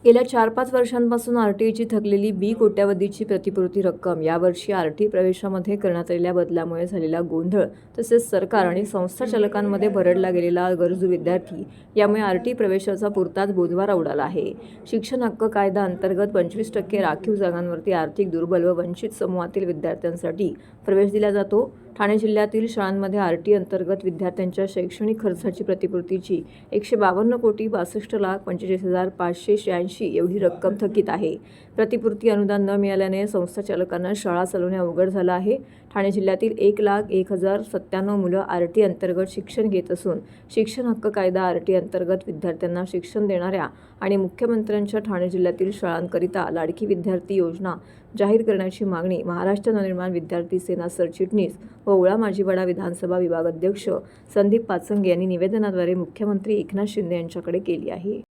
गेल्या 4-5 वर्षांपासून आरटीईची थकलेली कोट्यावधीची प्रतिपूर्ती रक्कम यावर्षी आरटीई प्रवेशामध्ये करण्यात आलेल्या बदलामुळे झालेला गोंधळ तसेच सरकार आणि संस्था चालकांमध्ये भरडला गेलेला गरजू विद्यार्थी यामुळे आरटीई प्रवेशाचा पुरताच बोजवारा उडाला आहे. शिक्षण हक्क कायदा अंतर्गत 25% राखीव जागांवरती आर्थिक दुर्बल व वंचित समूहातील विद्यार्थ्यांसाठी प्रवेश दिला जातो. ठाणे जिल्ह्यातील शाळांमध्ये आरटीई अंतर्गत विद्यार्थ्यांच्या शैक्षणिक खर्चाची प्रतिपूर्तीची 152,62,45,586 एवढी रक्कम थकीत आहे. प्रतिपूर्ती अनुदान न मिळाल्याने संस्था चालकांना शाळा चालवणे अवघड झालं आहे. ठाणे जिल्ह्यातील 1,01,097 मुलं आरटीई अंतर्गत शिक्षण घेत असून शिक्षण हक्क कायदा आरटीई अंतर्गत विद्यार्थ्यांना शिक्षण देणाऱ्या आणि मुख्यमंत्र्यांच्या ठाणे जिल्ह्यातील शाळांकरिता लाडकी विद्यार्थी योजना जाहीर करण्याची मागणी महाराष्ट्र नवनिर्माण विद्यार्थी सेना सरचिटणीस व ओळा माजीवाडा विधानसभा विभाग अध्यक्ष संदीप पाचंगे यांनी निवेदनाद्वारे मुख्यमंत्री एकनाथ शिंदे यांच्याकडे केली आहे.